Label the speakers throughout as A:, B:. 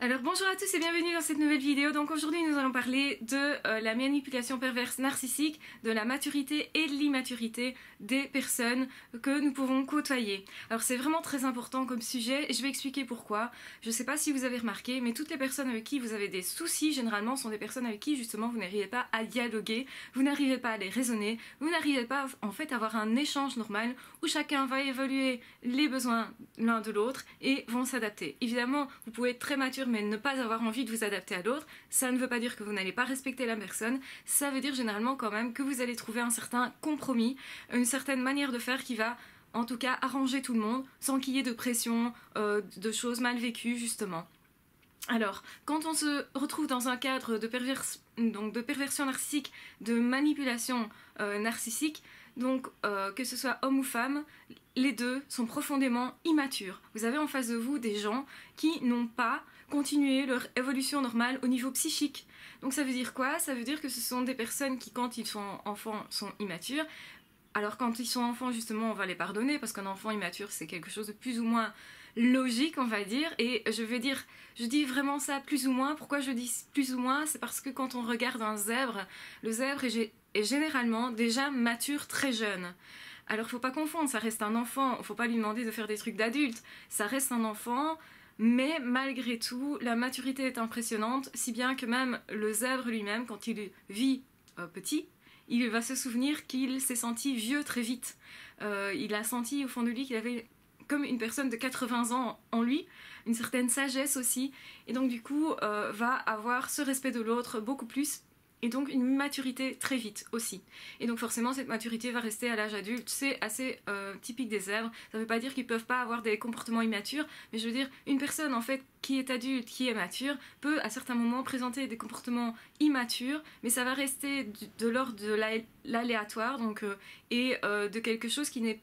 A: Alors bonjour à tous et bienvenue dans cette nouvelle vidéo. Donc aujourd'hui nous allons parler de la manipulation perverse narcissique, de la maturité et de l'immaturité des personnes que nous pouvons côtoyer. Alors c'est vraiment très important comme sujet et je vais expliquer pourquoi. Je ne sais pas si vous avez remarqué, mais toutes les personnes avec qui vous avez des soucis généralement sont des personnes avec qui justement vous n'arrivez pas à dialoguer, vous n'arrivez pas à les raisonner, vous n'arrivez pas en fait à avoir un échange normal où chacun va évaluer les besoins l'un de l'autre et vont s'adapter. Évidemment vous pouvez être très mature mais ne pas avoir envie de vous adapter à l'autre, ça ne veut pas dire que vous n'allez pas respecter la personne, ça veut dire généralement quand même que vous allez trouver un certain compromis, une certaine manière de faire qui va en tout cas arranger tout le monde sans qu'il y ait de pression, de choses mal vécues justement. Alors, quand on se retrouve dans un cadre de, de perversion narcissique, de manipulation narcissique, donc que ce soit homme ou femme, les deux sont profondément immatures. Vous avez en face de vous des gens qui n'ont pas continué leur évolution normale au niveau psychique. Donc ça veut dire quoi? Ça veut dire que ce sont des personnes qui, quand ils sont enfants, sont immatures. Alors quand ils sont enfants, justement, on va les pardonner parce qu'un enfant immature, c'est quelque chose de plus ou moins logique, on va dire. Et je dis vraiment ça plus ou moins. Pourquoi je dis plus ou moins? C'est parce que quand on regarde un zèbre, le zèbre est généralement déjà mature très jeune. Alors faut pas confondre, ça reste un enfant, faut pas lui demander de faire des trucs d'adulte, ça reste un enfant, mais malgré tout, la maturité est impressionnante, si bien que même le zèbre lui-même, quand il vit petit, il va se souvenir qu'il s'est senti vieux très vite. Il a senti au fond de lui qu'il avait comme une personne de 80 ans en lui, une certaine sagesse aussi, et donc du coup va avoir ce respect de l'autre beaucoup plus, et donc une maturité très vite aussi. Et donc forcément cette maturité va rester à l'âge adulte, c'est assez typique des zèbres. Ça ne veut pas dire qu'ils ne peuvent pas avoir des comportements immatures, mais je veux dire, une personne en fait qui est adulte, qui est mature, peut à certains moments présenter des comportements immatures, mais ça va rester de l'ordre de l'aléatoire, donc, et de quelque chose qui ne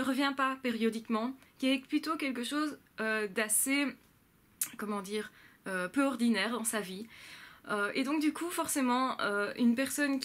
A: revient pas périodiquement, qui est plutôt quelque chose d'assez, comment dire, peu ordinaire dans sa vie. Et donc du coup forcément une personne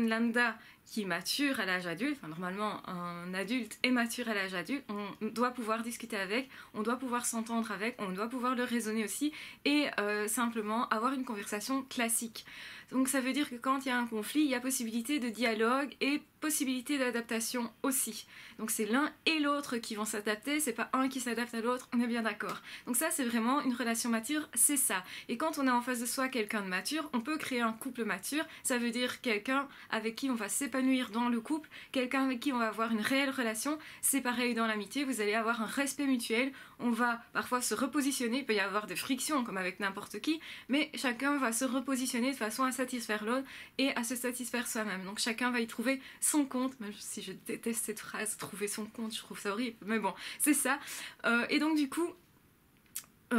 A: lambda qui est mature à l'âge adulte, enfin normalement un adulte est mature à l'âge adulte, on doit pouvoir discuter avec, on doit pouvoir s'entendre avec, on doit pouvoir le raisonner aussi et simplement avoir une conversation classique. Donc ça veut dire que quand il y a un conflit, il y a possibilité de dialogue et possibilité d'adaptation aussi. Donc c'est l'un et l'autre qui vont s'adapter, c'est pas un qui s'adapte à l'autre, on est bien d'accord. Donc ça c'est vraiment une relation mature, c'est ça. Et quand on a en face de soi quelqu'un de mature, on peut créer un couple mature, ça veut dire quelqu'un avec qui on va s'épanouir dans le couple, quelqu'un avec qui on va avoir une réelle relation. C'est pareil dans l'amitié, vous allez avoir un respect mutuel, on va parfois se repositionner, il peut y avoir des frictions comme avec n'importe qui, mais chacun va se repositionner de façon à satisfaire l'autre et à se satisfaire soi-même. Donc chacun va y trouver son compte, même si je déteste cette phrase, trouver son compte, je trouve ça horrible, mais bon, c'est ça. Et donc du coup,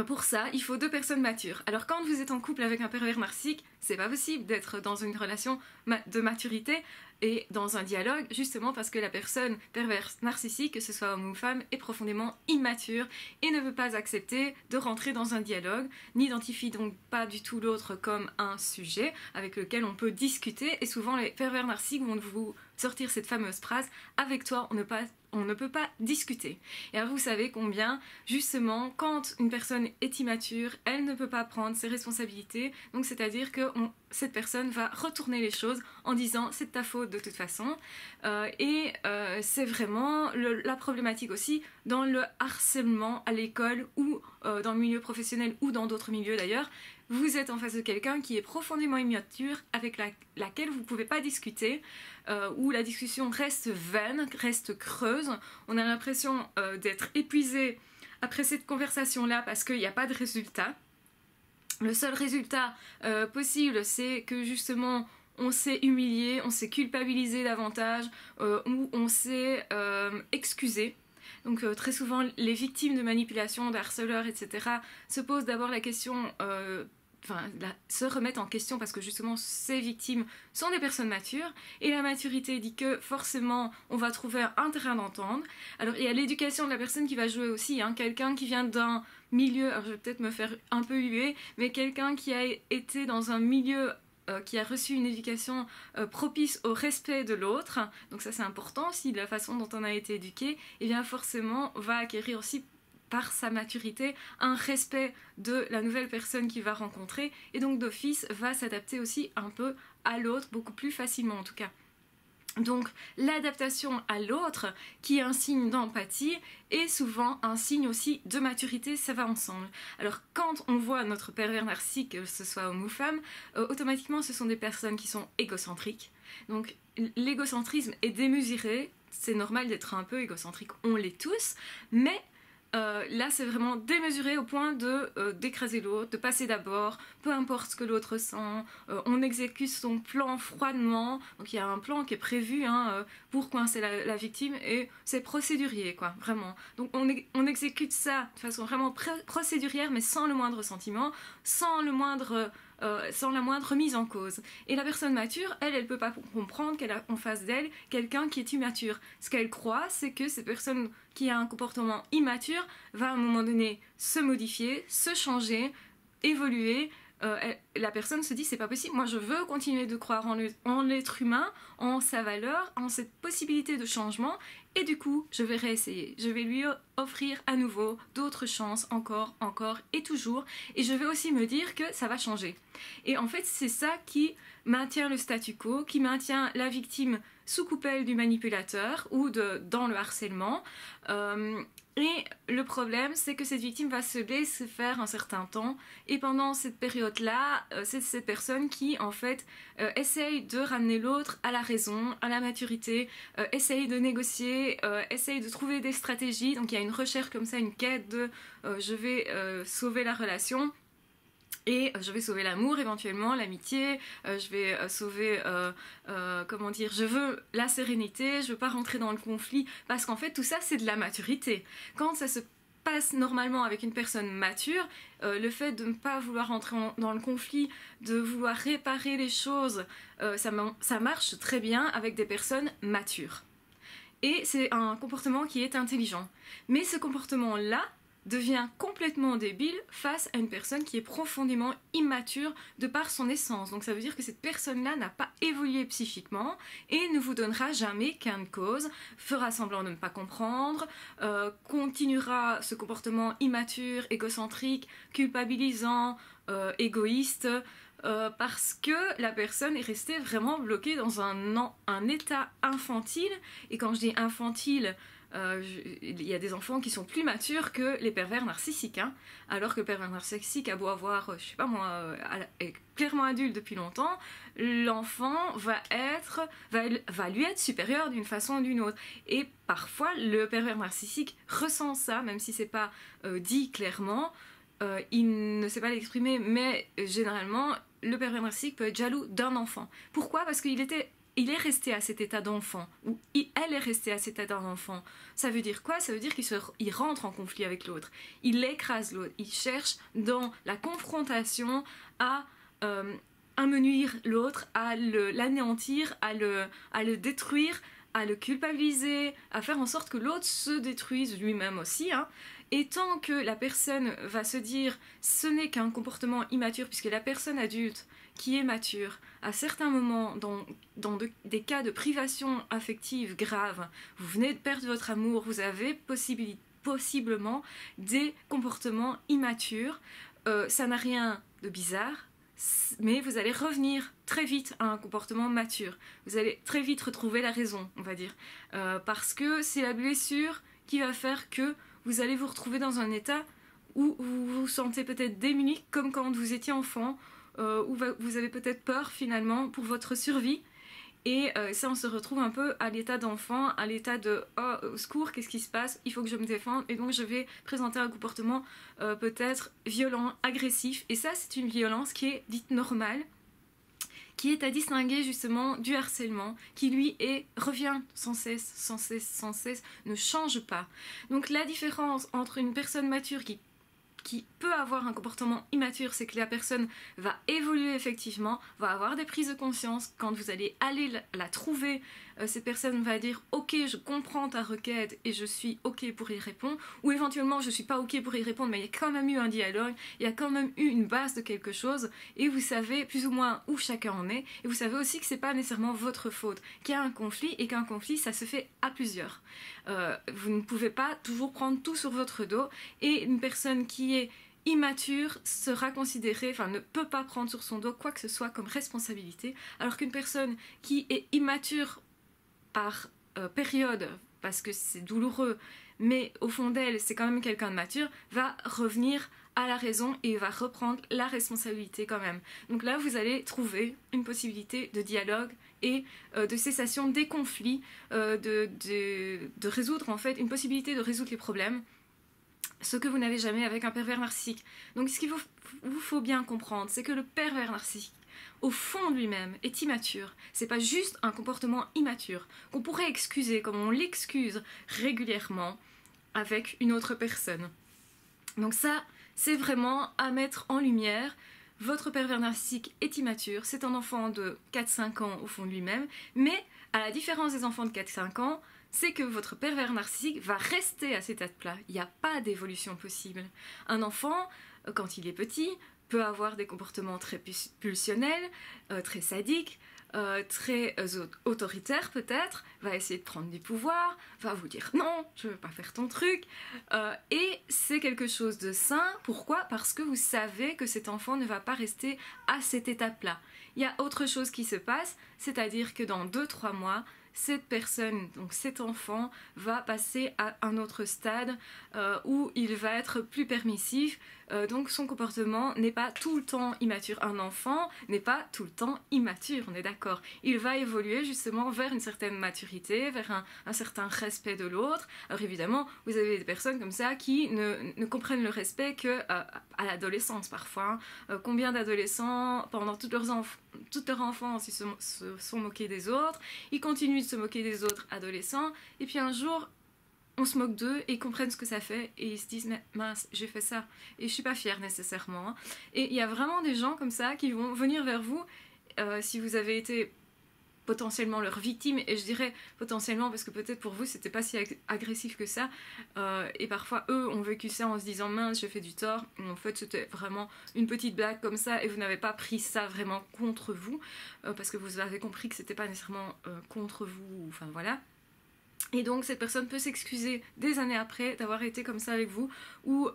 A: pour ça, il faut deux personnes matures. Alors quand vous êtes en couple avec un pervers narcissique, c'est pas possible d'être dans une relation de maturité et dans un dialogue, justement parce que la personne perverse narcissique, que ce soit homme ou femme, est profondément immature et ne veut pas accepter de rentrer dans un dialogue, n'identifie donc pas du tout l'autre comme un sujet avec lequel on peut discuter. Et souvent les pervers narcissiques vont vous sortir cette fameuse phrase « avec toi, on ne peut pas discuter ». Et alors vous savez combien, justement, quand une personne est immature, elle ne peut pas prendre ses responsabilités, donc c'est-à-dire que cette personne va retourner les choses en disant c'est de ta faute de toute façon. C'est vraiment la problématique aussi dans le harcèlement à l'école ou dans le milieu professionnel ou dans d'autres milieux d'ailleurs. Vous êtes en face de quelqu'un qui est profondément immature, avec laquelle vous ne pouvez pas discuter, où la discussion reste vaine, reste creuse. On a l'impression d'être épuisé après cette conversation-là parce qu'il n'y a pas de résultat. Le seul résultat possible, c'est que justement on s'est humilié, on s'est culpabilisé davantage, ou on s'est excusé. Donc très souvent les victimes de manipulation, de harceleurs, etc. se posent d'abord la question, se remettent en question parce que justement ces victimes sont des personnes matures et la maturité dit que forcément on va trouver un terrain d'entente. Alors il y a l'éducation de la personne qui va jouer aussi, hein. Quelqu'un qui vient d'un milieu, alors je vais peut-être me faire un peu huer, mais quelqu'un qui a été dans un milieu qui a reçu une éducation propice au respect de l'autre, donc ça c'est important aussi, de la façon dont on a été éduqué, et bien forcément va acquérir aussi par sa maturité, un respect de la nouvelle personne qu'il va rencontrer et donc d'office va s'adapter aussi un peu à l'autre, beaucoup plus facilement en tout cas. Donc l'adaptation à l'autre, qui est un signe d'empathie, est souvent un signe aussi de maturité, ça va ensemble. Alors quand on voit notre pervers narcissique, que ce soit homme ou femme, automatiquement ce sont des personnes qui sont égocentriques. Donc l'égocentrisme est démesuré, c'est normal d'être un peu égocentrique, on l'est tous, mais là c'est vraiment démesuré au point d'écraser l'autre, de passer d'abord, peu importe ce que l'autre ressent, on exécute son plan froidement, donc il y a un plan qui est prévu pour coincer la victime et c'est procédurier quoi, vraiment. Donc on exécute ça de façon vraiment procédurière mais sans le moindre sentiment, sans la moindre mise en cause. Et la personne mature, elle peut pas comprendre qu'elle a en face d'elle quelqu'un qui est immature. Ce qu'elle croit, c'est que cette personne qui a un comportement immature va à un moment donné se modifier, se changer, évoluer. La personne se dit c'est pas possible, moi je veux continuer de croire en l'être humain, en sa valeur, en cette possibilité de changement et du coup je vais réessayer, je vais lui offrir à nouveau d'autres chances encore et toujours et je vais aussi me dire que ça va changer. Et en fait c'est ça qui maintient le statu quo, qui maintient la victime sous coupelle du manipulateur ou dans le harcèlement. Et le problème, c'est que cette victime va se laisser faire un certain temps. Et pendant cette période-là, c'est cette personne qui, en fait, essaye de ramener l'autre à la raison, à la maturité, essaye de négocier, essaye de trouver des stratégies. Donc il y a une recherche comme ça, une quête de je vais sauver la relation. Et je vais sauver l'amour éventuellement, l'amitié, je vais sauver, comment dire, je veux la sérénité, je veux pas rentrer dans le conflit, parce qu'en fait tout ça c'est de la maturité. Quand ça se passe normalement avec une personne mature, le fait de ne pas vouloir rentrer dans le conflit, de vouloir réparer les choses, ça marche très bien avec des personnes matures. Et c'est un comportement qui est intelligent. Mais ce comportement-là, devient complètement débile face à une personne qui est profondément immature de par son essence. Donc ça veut dire que cette personne-là n'a pas évolué psychiquement et ne vous donnera jamais qu'un de cause, fera semblant de ne pas comprendre, continuera ce comportement immature, égocentrique, culpabilisant, égoïste, parce que la personne est restée vraiment bloquée dans un état infantile. Et quand je dis infantile, il y a des enfants qui sont plus matures que les pervers narcissiques, alors que le pervers narcissique a beau avoir, je sais pas moi, est clairement adulte depuis longtemps, l'enfant va lui être supérieur d'une façon ou d'une autre. Et parfois, le pervers narcissique ressent ça, même si c'est pas dit clairement, il ne sait pas l'exprimer, mais généralement, le pervers narcissique peut être jaloux d'un enfant. Pourquoi ? Parce qu'il est resté à cet état d'enfant, ou elle est restée à cet état d'enfant. Ça veut dire quoi ? Ça veut dire qu'il rentre en conflit avec l'autre. Il écrase l'autre. Il cherche dans la confrontation à amenuire l'autre, à l'anéantir, à le détruire, à le culpabiliser, à faire en sorte que l'autre se détruise lui-même aussi. Et tant que la personne va se dire ce n'est qu'un comportement immature, puisque la personne adulte qui est mature, à certains moments, dans des cas de privation affective grave, vous venez de perdre votre amour, vous avez possiblement des comportements immatures, ça n'a rien de bizarre, mais vous allez revenir très vite à un comportement mature. Vous allez très vite retrouver la raison, on va dire. Parce que c'est la blessure qui va faire que vous allez vous retrouver dans un état où vous vous sentez peut-être démuni, comme quand vous étiez enfant, où vous avez peut-être peur finalement pour votre survie. Et ça, on se retrouve un peu à l'état d'enfant, à l'état de « oh, au secours, qu'est-ce qui se passe ? Il faut que je me défende. » Et donc, je vais présenter un comportement peut-être violent, agressif. Et ça, c'est une violence qui est dite normale, qui est à distinguer justement du harcèlement, qui lui revient sans cesse, ne change pas. Donc, la différence entre une personne mature qui peut avoir un comportement immature, c'est que la personne va évoluer effectivement, va avoir des prises de conscience quand vous allez aller la trouver cette personne va dire ok, je comprends ta requête et je suis ok pour y répondre, ou éventuellement je suis pas ok pour y répondre, mais il y a quand même eu un dialogue, il y a quand même eu une base de quelque chose, et vous savez plus ou moins où chacun en est, et vous savez aussi que c'est pas nécessairement votre faute, qu'il y a un conflit, et qu'un conflit ça se fait à plusieurs. Vous ne pouvez pas toujours prendre tout sur votre dos, et une personne qui est immature sera considérée, enfin ne peut pas prendre sur son dos quoi que ce soit comme responsabilité, alors qu'une personne qui est immature par période, parce que c'est douloureux, mais au fond d'elle c'est quand même quelqu'un de mature, va revenir à la raison et va reprendre la responsabilité quand même. Donc là vous allez trouver une possibilité de dialogue et de cessation des conflits, de résoudre en fait, une possibilité de résoudre les problèmes, ce que vous n'avez jamais avec un pervers narcissique. Donc ce qu'il vous faut bien comprendre, c'est que le pervers narcissique, au fond de lui-même, est immature. C'est pas juste un comportement immature qu'on pourrait excuser comme on l'excuse régulièrement avec une autre personne. Donc ça, c'est vraiment à mettre en lumière. Votre pervers narcissique est immature, c'est un enfant de 4-5 ans au fond de lui-même, mais à la différence des enfants de 4-5 ans, c'est que votre pervers narcissique va rester à cet état-là. Il n'y a pas d'évolution possible. Un enfant, quand il est petit, peut avoir des comportements très pulsionnels, très sadiques, très autoritaires peut-être, va essayer de prendre du pouvoir, va vous dire non, je ne veux pas faire ton truc, et c'est quelque chose de sain. Pourquoi ? Parce que vous savez que cet enfant ne va pas rester à cette étape-là. Il y a autre chose qui se passe, c'est-à-dire que dans 2-3 mois, cette personne, donc cet enfant, va passer à un autre stade où il va être plus permissif, donc son comportement n'est pas tout le temps immature. Un enfant n'est pas tout le temps immature, on est d'accord. Il va évoluer justement vers une certaine maturité, vers un certain respect de l'autre. Alors évidemment, vous avez des personnes comme ça qui ne comprennent le respect qu'à l'adolescence parfois. Combien d'adolescents, pendant toute leur enfance, ils se sont moqués des autres, ils continuent de se moquer des autres adolescents, et puis un jour, on se moque d'eux et ils comprennent ce que ça fait et ils se disent mais mince, j'ai fait ça et je suis pas fière nécessairement. Et il y a vraiment des gens comme ça qui vont venir vers vous si vous avez été potentiellement leur victime, et je dirais potentiellement parce que peut-être pour vous c'était pas si agressif que ça, et parfois eux ont vécu ça en se disant mince, j'ai fait du tort, en fait c'était vraiment une petite blague comme ça et vous n'avez pas pris ça vraiment contre vous, parce que vous avez compris que c'était pas nécessairement contre vous, enfin voilà. Et donc cette personne peut s'excuser des années après d'avoir été comme ça avec vous, ou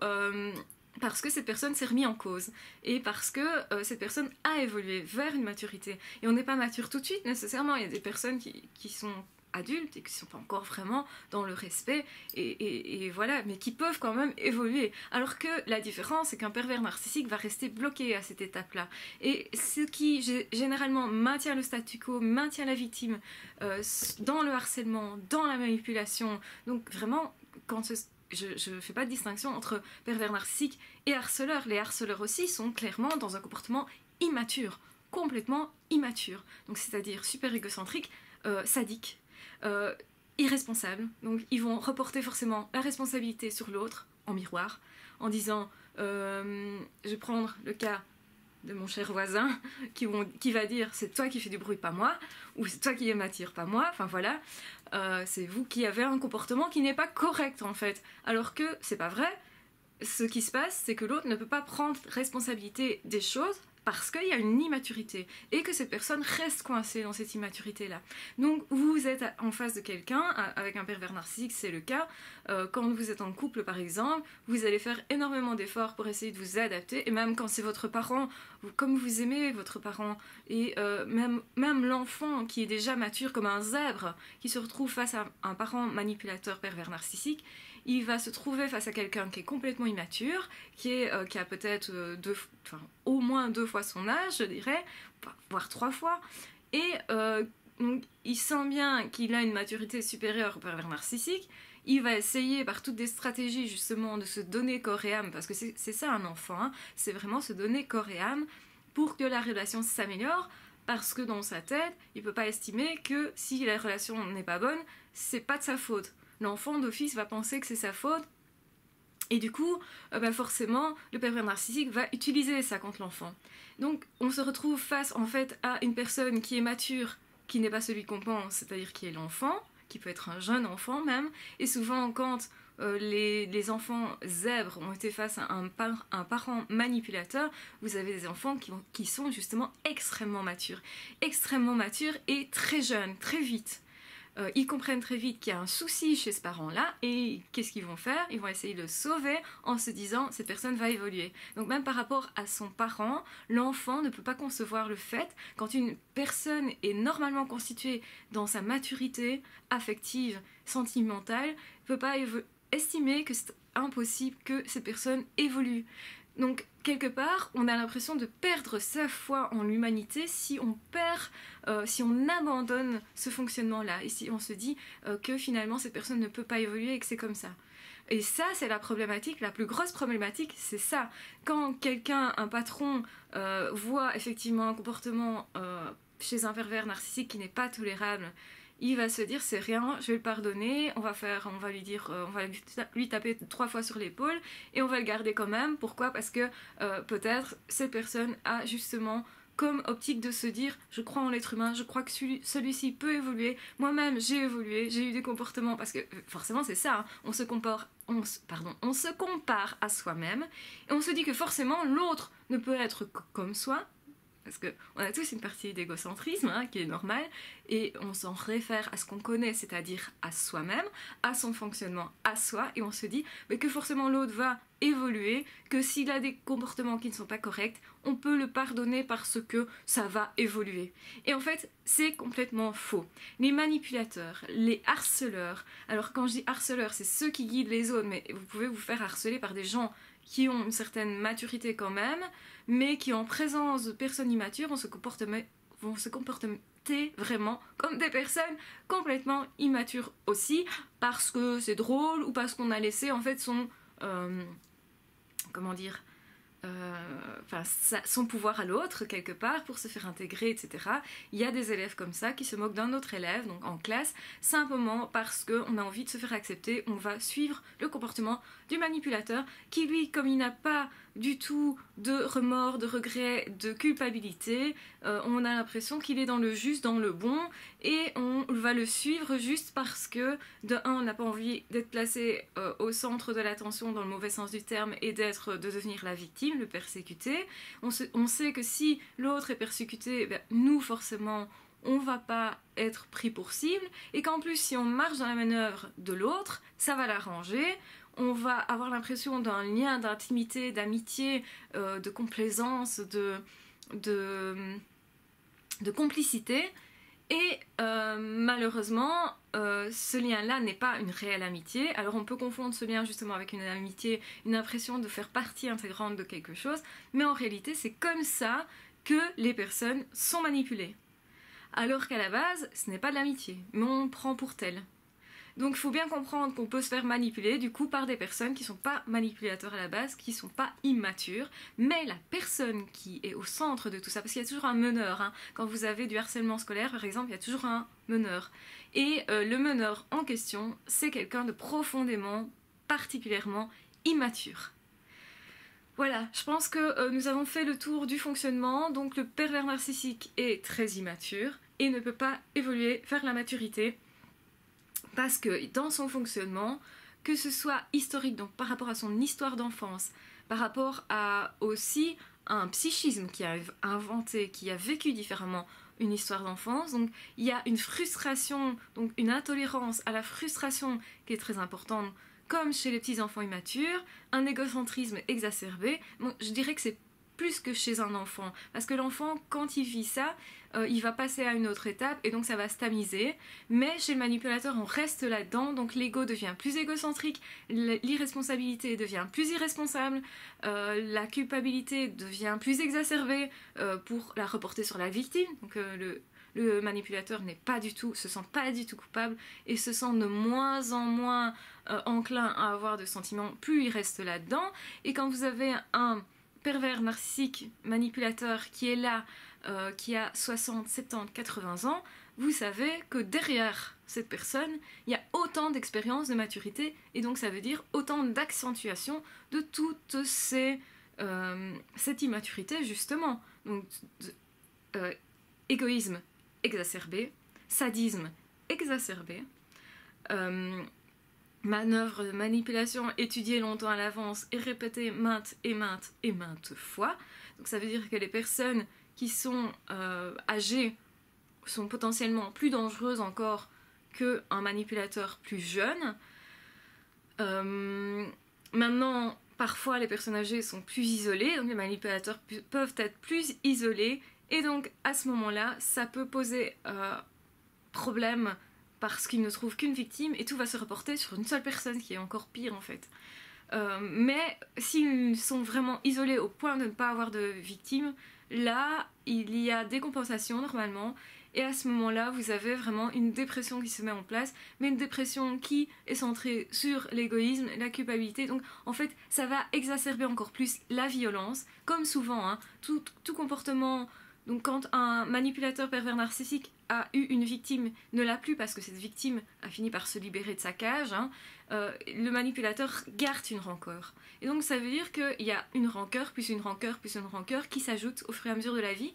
A: parce que cette personne s'est remise en cause, et parce que cette personne a évolué vers une maturité. Et on n'est pas mature tout de suite nécessairement, il y a des personnes qui sont adultes et qui ne sont pas encore vraiment dans le respect, et voilà, mais qui peuvent quand même évoluer. Alors que la différence, c'est qu'un pervers narcissique va rester bloqué à cette étape-là. Et ce qui généralement maintient le statu quo, maintient la victime dans le harcèlement, dans la manipulation. Donc vraiment, je ne fais pas de distinction entre pervers narcissique et harceleur. Les harceleurs aussi sont clairement dans un comportement immature, complètement immature. Donc c'est-à-dire super égocentrique, sadique, irresponsables. Donc ils vont reporter forcément la responsabilité sur l'autre en miroir, en disant je vais prendre le cas de mon cher voisin qui va dire c'est toi qui fais du bruit, pas moi, ou c'est toi qui m'attire, pas moi, enfin voilà, c'est vous qui avez un comportement qui n'est pas correct en fait, alors que c'est pas vrai. Ce qui se passe, c'est que l'autre ne peut pas prendre responsabilité des choses parce qu'il y a une immaturité et que cette personne reste coincée dans cette immaturité-là. Donc vous êtes en face de quelqu'un, avec un pervers narcissique c'est le cas, quand vous êtes en couple par exemple, vous allez faire énormément d'efforts pour essayer de vous adapter, et même quand c'est votre parent, comme vous aimez votre parent, et même l'enfant qui est déjà mature comme un zèbre, qui se retrouve face à un parent manipulateur pervers narcissique, il va se trouver face à quelqu'un qui est complètement immature, qui a peut-être au moins 2 fois son âge, je dirais, voire 3 fois, et donc, il sent bien qu'il a une maturité supérieure au pervers narcissique. Il va essayer par toutes des stratégies justement de se donner corps et âme, parce que c'est ça un enfant, hein, c'est vraiment se donner corps et âme pour que la relation s'améliore, parce que dans sa tête, il ne peut pas estimer que si la relation n'est pas bonne, c'est pas de sa faute. L'enfant d'office va penser que c'est sa faute, et du coup, forcément, le pervers narcissique va utiliser ça contre l'enfant. Donc, on se retrouve face en fait à une personne qui est mature, qui n'est pas celui qu'on pense, c'est-à-dire qui est l'enfant, qui peut être un jeune enfant même, et souvent quand les enfants zèbres ont été face à un parent manipulateur, vous avez des enfants qui sont justement extrêmement matures et très jeunes, très vite. Ils comprennent très vite qu'il y a un souci chez ce parent-là et qu'est-ce qu'ils vont faire? Ils vont essayer de le sauver en se disant cette personne va évoluer. Donc même par rapport à son parent, l'enfant ne peut pas concevoir le fait quand une personne est normalement constituée dans sa maturité affective, sentimentale, ne peut pas estimer que c'est impossible que cette personne évolue. Donc, quelque part, on a l'impression de perdre sa foi en l'humanité si on abandonne ce fonctionnement-là et si on se dit que finalement cette personne ne peut pas évoluer et que c'est comme ça. Et ça, c'est la problématique, la plus grosse problématique, c'est ça. Quand quelqu'un, un patron, voit effectivement un comportement chez un pervers narcissique qui n'est pas tolérable, il va se dire c'est rien, je vais le pardonner, on va lui taper 3 fois sur l'épaule et on va le garder quand même. Pourquoi? Parce que peut-être cette personne a justement comme optique de se dire je crois en l'être humain, je crois que celui-ci peut évoluer, moi-même j'ai évolué, j'ai eu des comportements, parce que forcément c'est ça, hein, on se compare à soi-même et on se dit que forcément l'autre ne peut être comme soi. Parce qu'on a tous une partie d'égocentrisme qui est normale et on s'en réfère à ce qu'on connaît, c'est-à-dire à soi-même, à son fonctionnement, à soi, et on se dit que forcément l'autre va évoluer, que s'il a des comportements qui ne sont pas corrects, on peut le pardonner parce que ça va évoluer. Et en fait, c'est complètement faux. Les manipulateurs, les harceleurs, alors quand je dis harceleurs, c'est ceux qui guident les autres, mais vous pouvez vous faire harceler par des gens qui ont une certaine maturité quand même, mais qui en présence de personnes immatures vont se comporter vraiment comme des personnes complètement immatures aussi, parce que c'est drôle ou parce qu'on a laissé en fait son son pouvoir à l'autre quelque part pour se faire intégrer, etc. Il y a des élèves comme ça qui se moquent d'un autre élève, donc en classe, simplement parce qu'on a envie de se faire accepter, on va suivre le comportement du manipulateur qui lui, comme il n'a pas du tout de remords, de regrets, de culpabilité, on a l'impression qu'il est dans le juste, dans le bon, et on va le suivre juste parce que de un, on n'a pas envie d'être placé au centre de l'attention dans le mauvais sens du terme et de devenir la victime, le persécuté. On sait que si l'autre est persécuté, nous forcément on va pas être pris pour cible, et qu'en plus si on marche dans la manœuvre de l'autre, ça va l'arranger. On va avoir l'impression d'un lien d'intimité, d'amitié, de complaisance, de complicité. Et malheureusement, ce lien-là n'est pas une réelle amitié. Alors on peut confondre ce lien justement avec une amitié, une impression de faire partie intégrante de quelque chose, mais en réalité c'est comme ça que les personnes sont manipulées. Alors qu'à la base, ce n'est pas de l'amitié, mais on prend pour tel. Donc il faut bien comprendre qu'on peut se faire manipuler du coup par des personnes qui ne sont pas manipulateurs à la base, qui ne sont pas immatures, mais la personne qui est au centre de tout ça, parce qu'il y a toujours un meneur, quand vous avez du harcèlement scolaire par exemple, il y a toujours un meneur. Et le meneur en question, c'est quelqu'un de profondément, particulièrement immature. Voilà, je pense que nous avons fait le tour du fonctionnement, donc le pervers narcissique est très immature et ne peut pas évoluer vers la maturité. Parce que dans son fonctionnement, que ce soit historique, donc par rapport à son histoire d'enfance, par rapport à aussi un psychisme qui a inventé, qui a vécu différemment une histoire d'enfance, donc il y a une frustration, donc une intolérance à la frustration qui est très importante, comme chez les petits enfants immatures, un égocentrisme exacerbé. Bon, je dirais que c'est plus que chez un enfant, parce que l'enfant, quand il vit ça, il va passer à une autre étape et donc ça va se tamiser, mais chez le manipulateur on reste là-dedans, donc l'ego devient plus égocentrique, l'irresponsabilité devient plus irresponsable, la culpabilité devient plus exacerbée pour la reporter sur la victime, donc le manipulateur se sent pas du tout coupable et se sent de moins en moins enclin à avoir de sentiments, plus il reste là-dedans. Et quand vous avez un pervers narcissique manipulateur qui est là, qui a 60, 70, 80 ans, vous savez que derrière cette personne, il y a autant d'expérience, de maturité, et donc ça veut dire autant d'accentuation de toute cette immaturité justement. Donc égoïsme exacerbé, sadisme exacerbé, manœuvre de manipulation étudiée longtemps à l'avance et répétée maintes et maintes et maintes fois. Donc ça veut dire que les personnes qui sont âgées sont potentiellement plus dangereuses encore qu'un manipulateur plus jeune. Maintenant, parfois les personnes âgées sont plus isolées, donc les manipulateurs peuvent être plus isolés, et donc à ce moment-là, ça peut poser problème parce qu'ils ne trouvent qu'une victime et tout va se reporter sur une seule personne, qui est encore pire en fait. Mais s'ils sont vraiment isolés au point de ne pas avoir de victime, là, il y a des compensations normalement, et à ce moment-là, vous avez vraiment une dépression qui se met en place, mais une dépression qui est centrée sur l'égoïsme, la culpabilité. Donc en fait, ça va exacerber encore plus la violence, comme souvent, hein, tout comportement. Donc quand un manipulateur pervers narcissique a eu une victime, ne l'a plus parce que cette victime a fini par se libérer de sa cage, hein, le manipulateur garde une rancœur. Et donc ça veut dire qu'il y a une rancœur, puis une rancœur, puis une rancœur qui s'ajoute au fur et à mesure de la vie.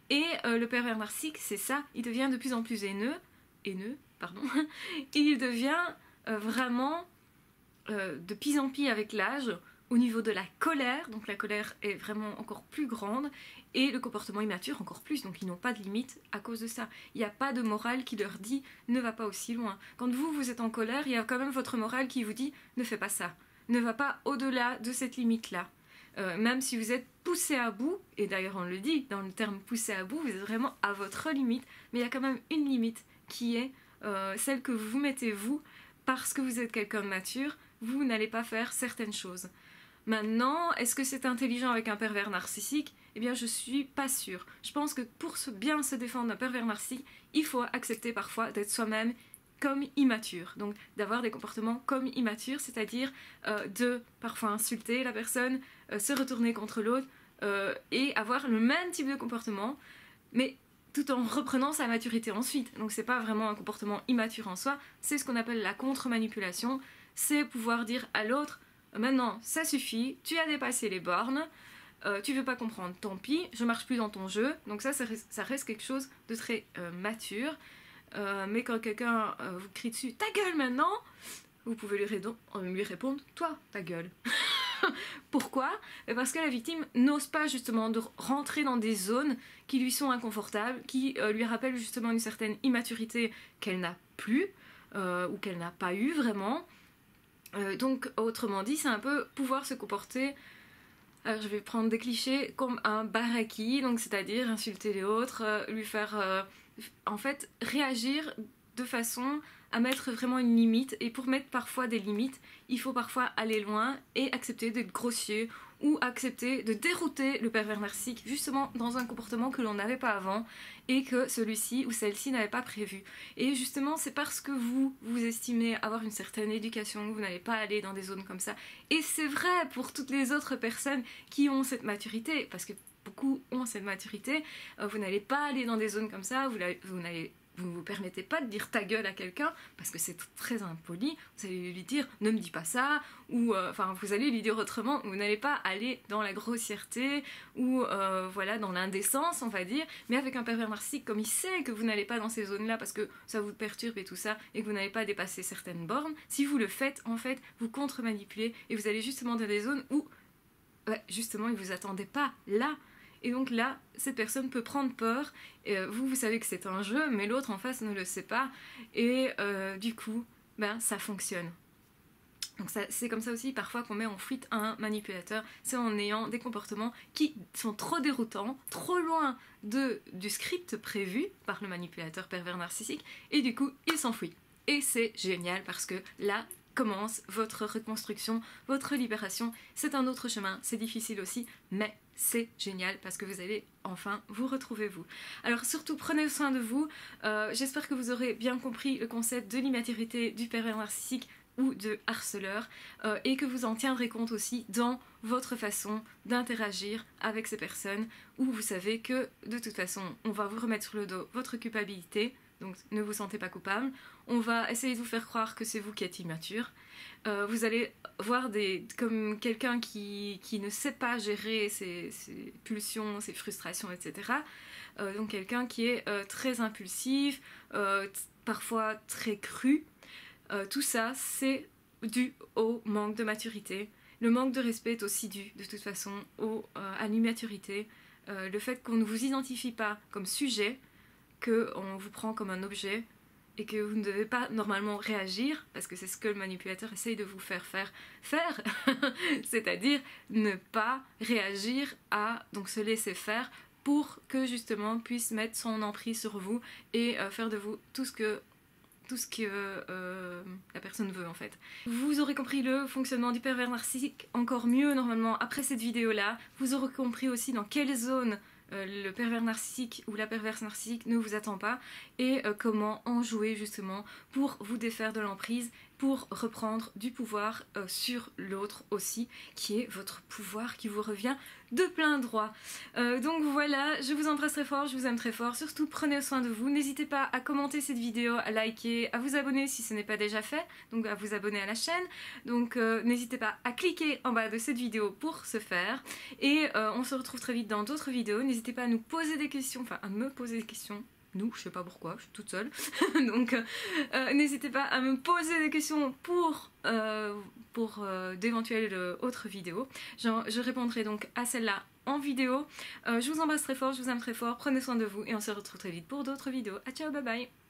A: Et le pervers narcissique, c'est ça, il devient de plus en plus haineux, il devient vraiment de pis en pis avec l'âge, au niveau de la colère, donc la colère est vraiment encore plus grande, et le comportement immature encore plus, donc ils n'ont pas de limite à cause de ça. Il n'y a pas de morale qui leur dit ne va pas aussi loin. Quand vous êtes en colère, il y a quand même votre morale qui vous dit ne fais pas ça, ne va pas au-delà de cette limite-là. Même si vous êtes poussé à bout, et d'ailleurs on le dit dans le terme poussé à bout, vous êtes vraiment à votre limite, mais il y a quand même une limite qui est celle que vous mettez vous, parce que vous êtes quelqu'un de mature, vous n'allez pas faire certaines choses. Maintenant, est-ce que c'est intelligent avec un pervers narcissique? Eh bien, je suis pas sûre. Je pense que pour bien se défendre d'un pervers narcissique, il faut accepter parfois d'être soi-même comme immature. Donc, d'avoir des comportements comme immatures, c'est-à-dire de parfois insulter la personne, se retourner contre l'autre et avoir le même type de comportement, mais tout en reprenant sa maturité ensuite. Donc, c'est pas vraiment un comportement immature en soi, c'est ce qu'on appelle la contre-manipulation. C'est pouvoir dire à l'autre: maintenant, ça suffit, tu as dépassé les bornes, tu veux pas comprendre, tant pis, je marche plus dans ton jeu. Donc ça reste quelque chose de très mature. Mais quand quelqu'un vous crie dessus, ta gueule maintenant, vous pouvez lui répondre, toi, ta gueule. Pourquoi? Parce que la victime n'ose pas justement de rentrer dans des zones qui lui sont inconfortables, qui lui rappellent justement une certaine immaturité qu'elle n'a plus, ou qu'elle n'a pas eu vraiment. Donc autrement dit, c'est un peu pouvoir se comporter, alors je vais prendre des clichés, comme un baraki, donc c'est-à-dire insulter les autres, lui faire en fait réagir de façon à mettre vraiment une limite. Et pour mettre parfois des limites, il faut parfois aller loin et accepter d'être grossier, ou accepter de dérouter le pervers narcissique justement dans un comportement que l'on n'avait pas avant et que celui-ci ou celle-ci n'avait pas prévu. Et justement, c'est parce que vous estimez avoir une certaine éducation que vous n'allez pas aller dans des zones comme ça. Et c'est vrai pour toutes les autres personnes qui ont cette maturité, parce que beaucoup ont cette maturité. Vous n'allez pas aller dans des zones comme ça, vous ne vous permettez pas de dire ta gueule à quelqu'un parce que c'est très impoli. Vous allez lui dire ne me dis pas ça, ou vous allez lui dire autrement. Vous n'allez pas aller dans la grossièreté ou voilà, dans l'indécence, on va dire. Mais avec un pervers narcissique, comme il sait que vous n'allez pas dans ces zones-là parce que ça vous perturbe et tout ça, et que vous n'allez pas dépasser certaines bornes, si vous le faites, en fait, vous contre-manipulez et vous allez justement dans des zones où justement il ne vous attendait pas là. Et donc là, cette personne peut prendre peur. Vous savez que c'est un jeu, mais l'autre en face ne le sait pas. Et du coup, ça fonctionne. Donc c'est comme ça aussi parfois qu'on met en fuite un manipulateur. C'est en ayant des comportements qui sont trop déroutants, trop loin du script prévu par le manipulateur pervers narcissique. Et du coup, il s'enfuit. Et c'est génial parce que là commence votre reconstruction, votre libération. C'est un autre chemin, c'est difficile aussi, mais c'est génial parce que vous allez enfin vous retrouver vous. Alors surtout prenez soin de vous. J'espère que vous aurez bien compris le concept de l'immaturité du pervers narcissique ou de harceleur et que vous en tiendrez compte aussi dans votre façon d'interagir avec ces personnes où vous savez que de toute façon on va vous remettre sur le dos votre culpabilité, donc ne vous sentez pas coupable. On va essayer de vous faire croire que c'est vous qui êtes immature. Vous allez voir comme quelqu'un qui ne sait pas gérer ses pulsions, ses frustrations, etc. Donc quelqu'un qui est très impulsif, parfois très cru. Tout ça, c'est dû au manque de maturité. Le manque de respect est aussi dû, de toute façon, à l'immaturité. Le fait qu'on ne vous identifie pas comme sujet, qu'on vous prend comme un objet, et que vous ne devez pas normalement réagir, parce que c'est ce que le manipulateur essaye de vous faire c'est-à-dire ne pas réagir donc se laisser faire, pour que justement puisse mettre son emprise sur vous et faire de vous tout ce que la personne veut en fait. Vous aurez compris le fonctionnement du pervers narcissique encore mieux normalement après cette vidéo là. Vous aurez compris aussi dans quelle zone le pervers narcissique ou la perverse narcissique ne vous attend pas, et comment en jouer justement pour vous défaire de l'emprise, pour reprendre du pouvoir sur l'autre aussi, qui est votre pouvoir qui vous revient de plein droit. Donc voilà, je vous embrasse très fort, je vous aime très fort, surtout prenez soin de vous, n'hésitez pas à commenter cette vidéo, à liker, à vous abonner si ce n'est pas déjà fait, donc à vous abonner à la chaîne, donc n'hésitez pas à cliquer en bas de cette vidéo pour ce faire, et on se retrouve très vite dans d'autres vidéos. N'hésitez pas à nous poser des questions, enfin à me poser des questions. Nous, je sais pas pourquoi, je suis toute seule. Donc n'hésitez pas à me poser des questions pour d'éventuelles autres vidéos. Je répondrai donc à celle-là en vidéo. Je vous embrasse très fort, je vous aime très fort, prenez soin de vous et on se retrouve très vite pour d'autres vidéos. À ciao, bye bye.